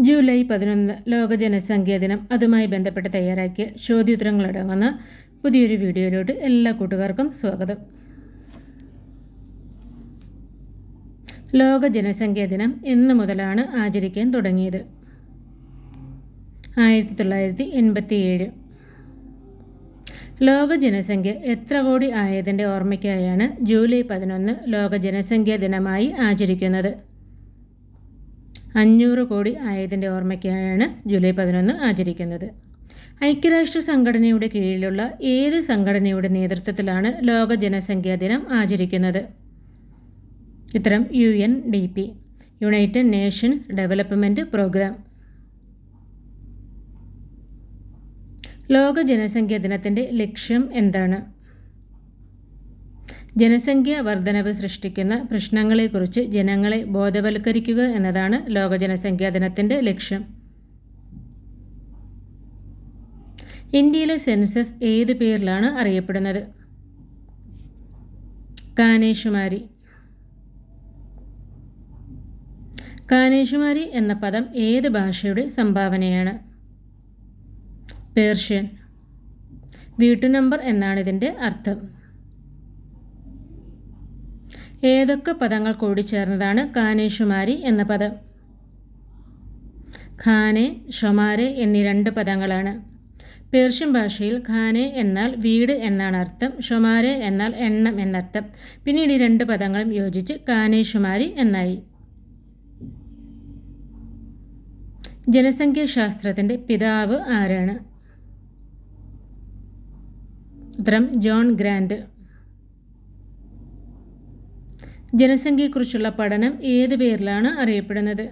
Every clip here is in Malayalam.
ജൂലൈ 11 ലോക ജനസംഖ്യാ ദിനം. അതുമായി ബന്ധപ്പെട്ട് തയ്യാറാക്കിയ ചോദ്യോത്തരങ്ങളടങ്ങുന്ന പുതിയൊരു വീഡിയോയിലോട്ട് എല്ലാ കൂട്ടുകാർക്കും സ്വാഗതം. ലോക ജനസംഖ്യാ ദിനം എന്ന് മുതലാണ് ആചരിക്കാൻ തുടങ്ങിയത്? 1987. ലോക ജനസംഖ്യ എത്ര കോടി ആയതിൻ്റെ ഓർമ്മയ്ക്കായാണ് ജൂലൈ 11 ലോക ജനസംഖ്യാ ദിനമായി ആചരിക്കുന്നത്? 500 കോടി ആയതിൻ്റെ ഓർമ്മയ്ക്കായാണ് ജൂലൈ 11 ആചരിക്കുന്നത്. ഐക്യരാഷ്ട്ര സംഘടനയുടെ കീഴിലുള്ള ഏത് സംഘടനയുടെ നേതൃത്വത്തിലാണ് ലോക ജനസംഖ്യാ ദിനം ആചരിക്കുന്നത്? ഉത്തരം UNDP, United Nations Development Programme. ലോക ജനസംഖ്യാ ദിനത്തിൻ്റെ ലക്ഷ്യം എന്താണ്? ജനസംഖ്യാ വർധനവ് സൃഷ്ടിക്കുന്ന പ്രശ്നങ്ങളെക്കുറിച്ച് ജനങ്ങളെ ബോധവൽക്കരിക്കുക എന്നതാണ് ലോക ജനസംഖ്യാ ദിനത്തിൻ്റെ ലക്ഷ്യം. ഇന്ത്യയിലെ സെൻസസ് ഏത് പേരിലാണ് അറിയപ്പെടുന്നത്? കാനേഷുമാരി. കാനേഷുമാരി എന്ന പദം ഏത് ഭാഷയുടെ സംഭാവനയാണ്? പേർഷ്യൻ. വീട്ടുനമ്പർ എന്നാണ് ഇതിൻ്റെ അർത്ഥം. ഏതൊക്കെ പദങ്ങൾ കൂടിച്ചേർന്നതാണ് കാനേഷുമാരി എന്ന പദം? ഖാനെ, ഷൊമാരെ എന്നീ 2 പദങ്ങളാണ്. പേർഷ്യൻ ഭാഷയിൽ ഖാനെ എന്നാൽ വീട് എന്നാണ് അർത്ഥം, ഷൊമാരെ എന്നാൽ എണ്ണം എന്നർത്ഥം. പിന്നീട് ഈ 2 പദങ്ങളും യോജിച്ച് കാനേഷുമാരി എന്നായി. ജനസംഖ്യാശാസ്ത്രത്തിൻ്റെ പിതാവ് ആരാണ്? ഉത്തരം ജോൺ ഗ്രാൻഡ്. ജനസംഖ്യയെക്കുറിച്ചുള്ള പഠനം ഏത് പേരിലാണ് അറിയപ്പെടുന്നത്?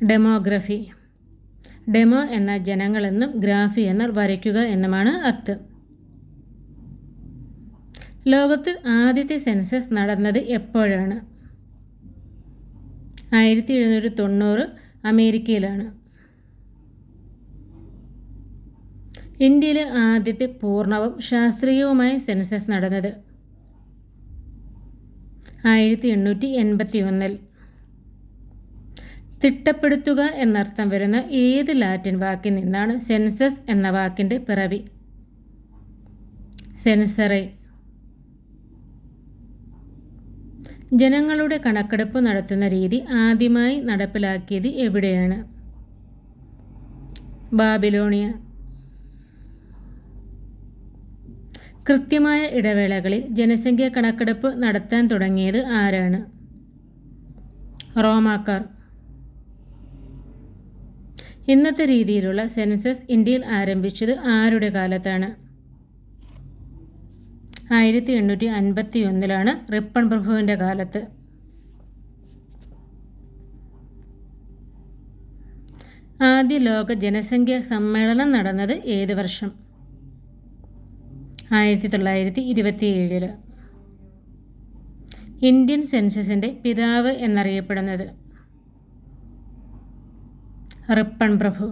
ഡെമോഗ്രഫി. ഡെമോ എന്നാൽ ജനങ്ങളെന്നും ഗ്രാഫി എന്നാൽ വരയ്ക്കുക എന്നുമാണ് അർത്ഥം. ലോകത്ത് ആദ്യത്തെ സെൻസസ് നടന്നത് എപ്പോഴാണ്? 1790 അമേരിക്കയിലാണ്. ഇന്ത്യയിലെ ആദ്യത്തെ പൂർണ്ണവും ശാസ്ത്രീയവുമായ സെൻസസ് നടന്നത് 1881. തിട്ടപ്പെടുത്തുക എന്നർത്ഥം വരുന്ന ഏത് ലാറ്റിൻ വാക്കിൽ നിന്നാണ് സെൻസസ് എന്ന വാക്കിൻ്റെ പിറവി? സെൻസറെ. ജനങ്ങളുടെ കണക്കെടുപ്പ് നടത്തുന്ന രീതി ആദ്യമായി നടപ്പിലാക്കിയത് എവിടെയാണ്? ബാബിലോണിയ. കൃത്യമായ ഇടവേളകളിൽ ജനസംഖ്യാ കണക്കെടുപ്പ് നടത്താൻ തുടങ്ങിയത് ആരാണ്? റോമാക്കാർ. ഇന്നത്തെ രീതിയിലുള്ള സെൻസസ് ഇന്ത്യയിൽ ആരംഭിച്ചത് ആരുടെ കാലത്താണ്? 1851 റിപ്പൺ പ്രഭുവിൻ്റെ കാലത്ത്. ആദ്യ ലോക ജനസംഖ്യാ സമ്മേളനം നടന്നത് ഏത് വർഷം? 1927. ഇന്ത്യൻ സെൻസസിൻ്റെ പിതാവ് എന്നറിയപ്പെടുന്നത്? റിപ്പൺ പ്രഭു.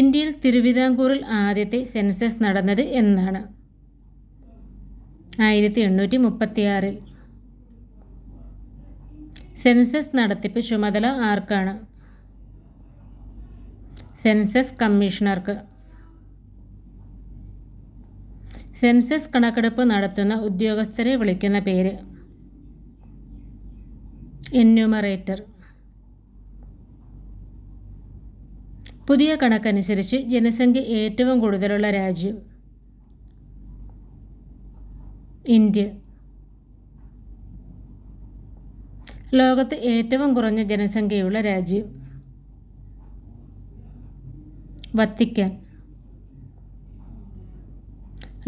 ഇന്ത്യയിൽ തിരുവിതാംകൂറിൽ ആദ്യത്തെ സെൻസസ് നടന്നത് എന്നാണ്? 1836. സെൻസസ് നടത്തിപ്പ് ചുമതല ആർക്കാണ്? സെൻസസ് കമ്മീഷണർക്ക്. സെൻസസ് കണക്കെടുപ്പ് നടത്തുന്ന ഉദ്യോഗസ്ഥരെ വിളിക്കുന്ന പേര്? എന്യൂമറേറ്റർ. പുതിയ കണക്കനുസരിച്ച് ജനസംഖ്യ ഏറ്റവും കൂടുതലുള്ള രാജ്യം? ഇന്ത്യ. ലോകത്ത് ഏറ്റവും കുറഞ്ഞ ജനസംഖ്യയുള്ള രാജ്യം? വത്തിക്കാൻ.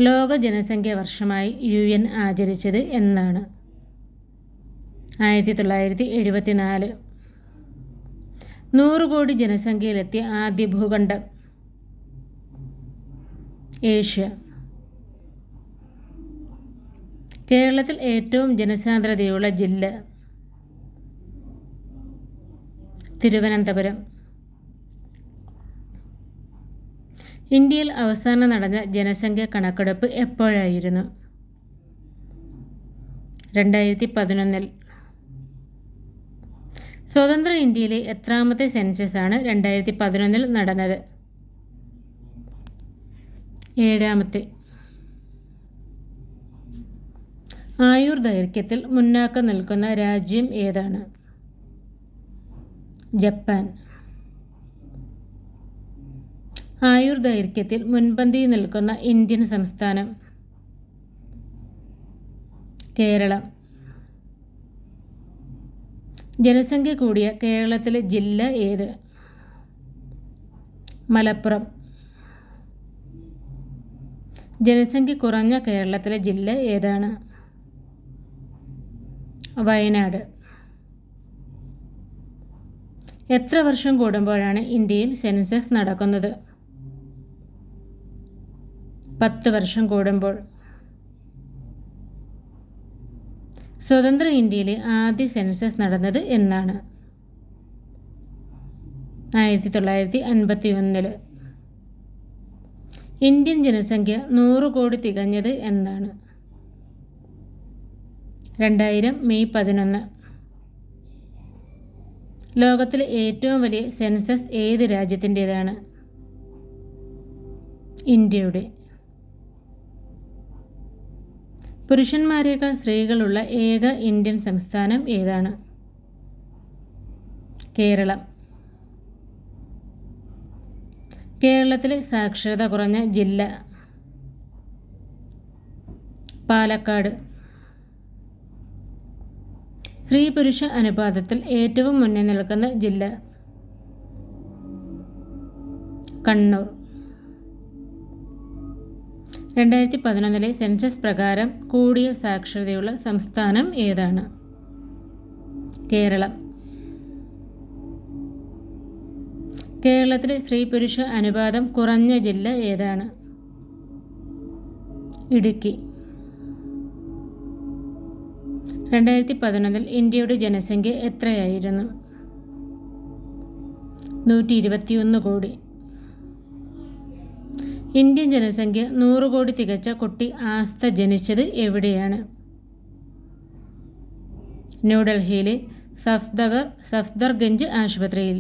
ലോക ജനസംഖ്യാ വർഷമായി UN ആചരിച്ചത് എന്നാണ്? 1974. 100 കോടി ജനസംഖ്യയിലെത്തിയ ആദ്യ ഭൂഖണ്ഡം? ഏഷ്യ. കേരളത്തിൽ ഏറ്റവും ജനസാന്ദ്രതയുള്ള ജില്ല? തിരുവനന്തപുരം. ഇന്ത്യയിൽ അവസാനം നടന്ന ജനസംഖ്യാ കണക്കെടുപ്പ് എപ്പോഴായിരുന്നു? 2011. സ്വതന്ത്ര ഇന്ത്യയിലെ എത്രാമത്തെ സെൻസസ് ആണ് 2011 നടന്നത്? 7ാമത്തെ. ആയുർദൈർഘ്യത്തിൽ മുന്നാക്കം നിൽക്കുന്ന രാജ്യം ഏതാണ്? ജപ്പാൻ. ആയുർദൈർഘ്യത്തിൽ മുൻപന്തിയിൽ നിൽക്കുന്ന ഇന്ത്യൻ സംസ്ഥാനം? കേരളം. ജനസംഖ്യ കൂടിയ കേരളത്തിലെ ജില്ല ഏത്? മലപ്പുറം. ജനസംഖ്യ കുറഞ്ഞ കേരളത്തിലെ ജില്ല ഏതാണ്? വയനാട്. എത്ര വർഷം കൂടുമ്പോഴാണ് ഇന്ത്യയിൽ സെൻസസ് നടക്കുന്നത്? 10 വർഷം കൂടുമ്പോൾ. സ്വതന്ത്ര ഇന്ത്യയിലെ ആദ്യ സെൻസസ് നടന്നത് എന്നാണ്? 1951. ഇന്ത്യൻ ജനസംഖ്യ 100 കോടി തികഞ്ഞത് എന്നാണ്? 2000 മെയ് 11. ലോകത്തിലെ ഏറ്റവും വലിയ സെൻസസ് ഏത് രാജ്യത്തിൻ്റേതാണ്? ഇന്ത്യയുടെ. പുരുഷന്മാരേക്കാൾ സ്ത്രീകളുള്ള ഏക ഇന്ത്യൻ സംസ്ഥാനം ഏതാണ്? കേരളം. കേരളത്തിലെ സാക്ഷരത കുറഞ്ഞ ജില്ല? പാലക്കാട്. സ്ത്രീ പുരുഷ അനുപാതത്തിൽ ഏറ്റവും മുന്നിൽ നിൽക്കുന്ന ജില്ല? കണ്ണൂർ. 2011 സെൻസസ് പ്രകാരം കൂടിയ സാക്ഷരതയുള്ള സംസ്ഥാനം ഏതാണ്? കേരളം. കേരളത്തിലെ സ്ത്രീ പുരുഷ അനുപാതം കുറഞ്ഞ ജില്ല ഏതാണ്? ഇടുക്കി. 2011 ഇന്ത്യയുടെ ജനസംഖ്യ എത്രയായിരുന്നു? 121 കോടി. ഇന്ത്യൻ ജനസംഖ്യ 100 കോടി തികച്ച കുട്ടി ആസ്ത ജനിച്ചത് എവിടെയാണ്? ന്യൂഡൽഹിയിലെ സഫ്ദർഗഞ്ച് ആശുപത്രിയിൽ.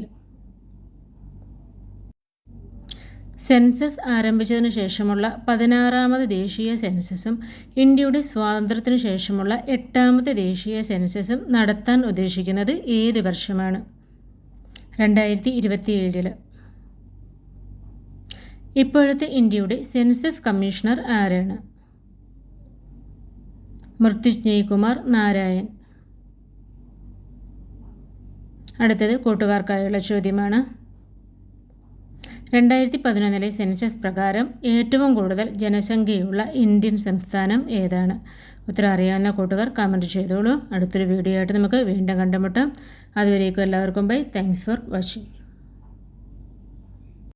സെൻസസ് ആരംഭിച്ചതിനു ശേഷമുള്ള 16ാമത് ദേശീയ സെൻസസും ഇന്ത്യയുടെ സ്വാതന്ത്ര്യത്തിനു ശേഷമുള്ള 8ാമത്തെ ദേശീയ സെൻസസും നടത്താൻ ഉദ്ദേശിക്കുന്നത് ഏത് വർഷമാണ്? 2027. ഇപ്പോഴത്തെ ഇന്ത്യയുടെ സെൻസസ് കമ്മീഷണർ ആരാണ്? മൃത്യുഞ്ജയ് കുമാർ നാരായൺ. അടുത്തത് കൂട്ടുകാർക്കായുള്ള ചോദ്യമാണ്. 2011 സെൻസസ് പ്രകാരം ഏറ്റവും കൂടുതൽ ജനസംഖ്യയുള്ള ഇന്ത്യൻ സംസ്ഥാനം ഏതാണ്? ഉത്തരം അറിയാവുന്ന കൂട്ടുകാർ കമൻറ്റ് ചെയ്തോളൂ. അടുത്തൊരു വീഡിയോ ആയിട്ട് നമുക്ക് വീണ്ടും കണ്ടുമുട്ടാം. അതുവരേക്കും എല്ലാവർക്കും ബൈ. Thanks for watching.